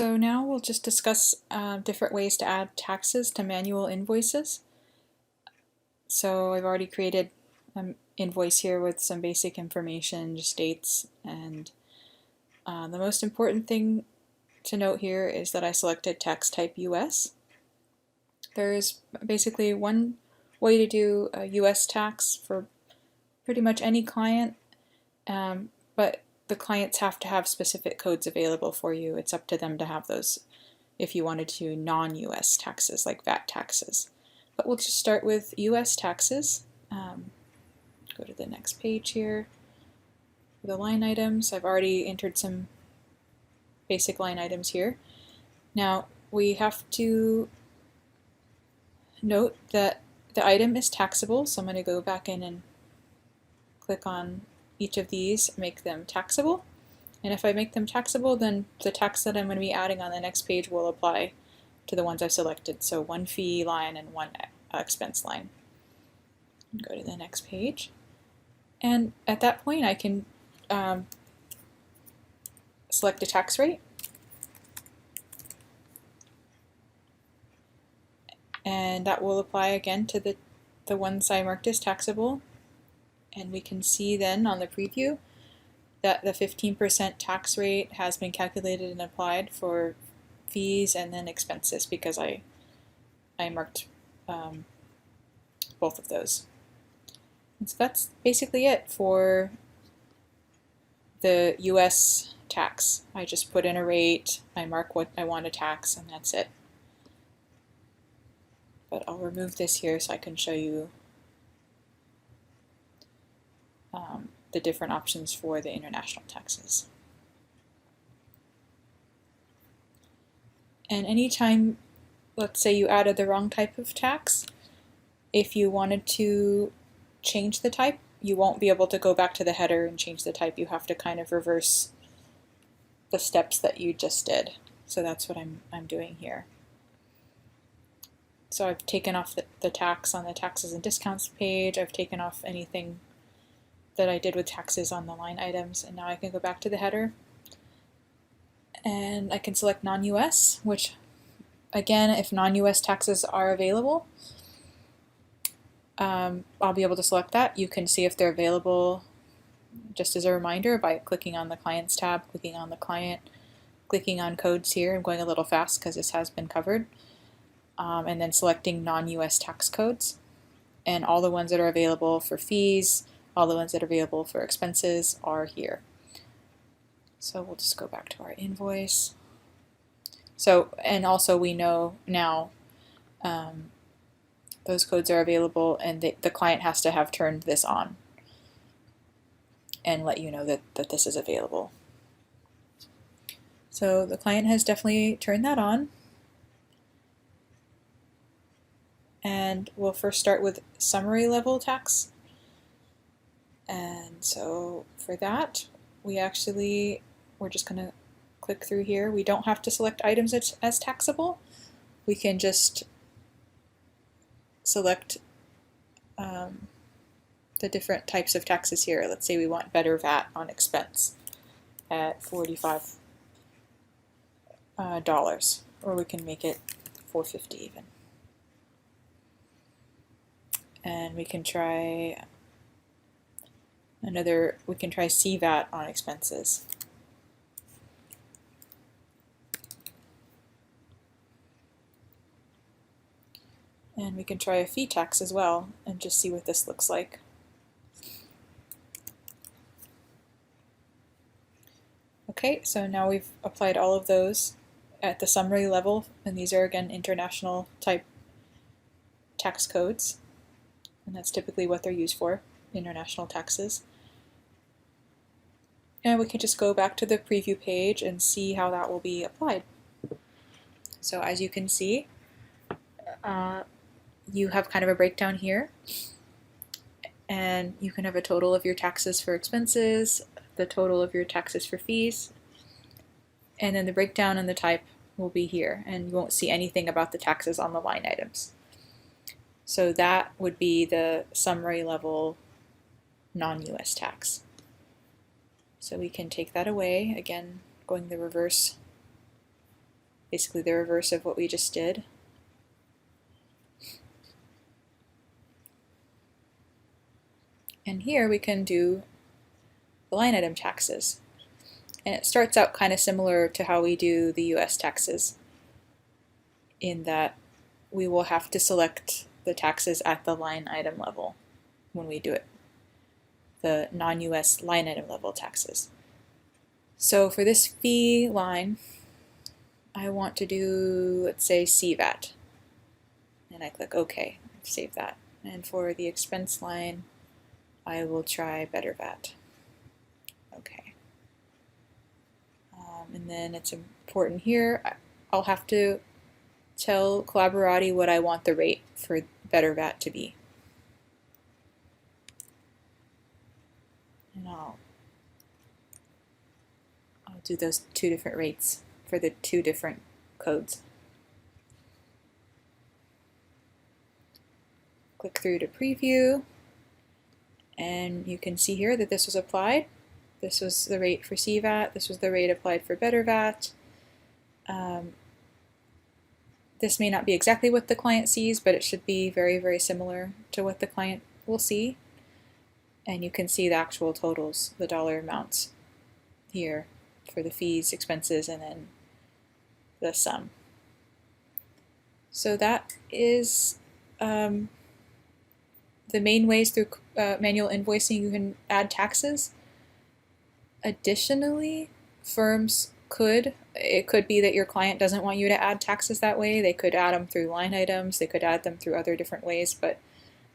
So now we'll just discuss different ways to add taxes to manual invoices. So I've already created an invoice here with some basic information, just dates, and the most important thing to note here is that I selected tax type US. There's basically one way to do a US tax for pretty much any client, but the clients have to have specific codes available for you. It's up to them to have those if you wanted to non-US taxes like VAT taxes. But we'll just start with US taxes. Go to the next page here. For the line items, I've already entered some basic line items here. Now we have to note that the item is taxable, so I'm going to go back in and click on each of these, make them taxable. And if I make them taxable, then the tax that I'm going to be adding on the next page will apply to the ones I've selected. So one fee line and one expense line. Go to the next page. And at that point I can select a tax rate. And that will apply again to the ones I marked as taxable. And we can see then on the preview that the 15% tax rate has been calculated and applied for fees and then expenses because I marked both of those. And so that's basically it for the US tax. I just put in a rate, I mark what I want to tax, and that's it. But I'll remove this here so I can show you the different options for the international taxes. And anytime, let's say you added the wrong type of tax, if you wanted to change the type, you won't be able to go back to the header and change the type. You have to kind of reverse the steps that you just did. So that's what I'm doing here. So I've taken off the tax on the taxes and discounts page. I've taken off anything that I did with taxes on the line items, and now I can go back to the header and I can select non-US, which again, if non-US taxes are available, I'll be able to select that. You can see if they're available just as a reminder by clicking on the Clients tab, clicking on the client, clicking on codes here. I'm going a little fast because this has been covered, and then selecting non-US tax codes, and all the ones that are available for fees, all the ones that are available for expenses are here. So we'll just go back to our invoice. So, and also we know now those codes are available, and the client has to have turned this on and let you know that this is available. So the client has definitely turned that on. And we'll first start with summary level tax. And so for that, we're just going to click through here. We don't have to select items as taxable. We can just select the different types of taxes here. Let's say we want better VAT on expense at $45, or we can make it $4.50 even. And we can try we can try CVAT on expenses. And we can try a fee tax as well and just see what this looks like. Okay, so now we've applied all of those at the summary level, and these are again international type tax codes, and that's typically what they're used for, international taxes. And we can just go back to the preview page and see how that will be applied. So as you can see, you have kind of a breakdown here, and you can have a total of your taxes for expenses, the total of your taxes for fees, and then the breakdown and the type will be here, and you won't see anything about the taxes on the line items. So that would be the summary level non-US tax. So we can take that away, again going the reverse basically the reverse of what we just did. And here we can do the line item taxes. And it starts out kind of similar to how we do the US taxes, in that we will have to select the taxes at the line item level when we do it, the non-US line item level taxes. So for this fee line, I want to do, let's say, CVAT. And I click OK, save that. And for the expense line, I will try Better VAT. Okay. And then it's important here, I'll have to tell Collaborati what I want the rate for Better VAT to be. And I'll do those two different rates for the two different codes. Click through to preview, and you can see here that this was applied. This was the rate for CVAT, this was the rate applied for Better VAT. This may not be exactly what the client sees, but it should be very, very similar to what the client will see. And you can see the actual totals, the dollar amounts here for the fees, expenses, and then the sum. So that is the main ways through manual invoicing you can add taxes. Additionally, firms it could be that your client doesn't want you to add taxes that way. They could add them through line items, they could add them through other different ways, but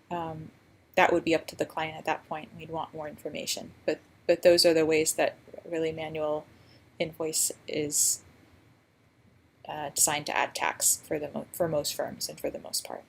that would be up to the client at that point. We'd want more information. But those are the ways that really manual invoice is designed to add tax for most firms and for the most part.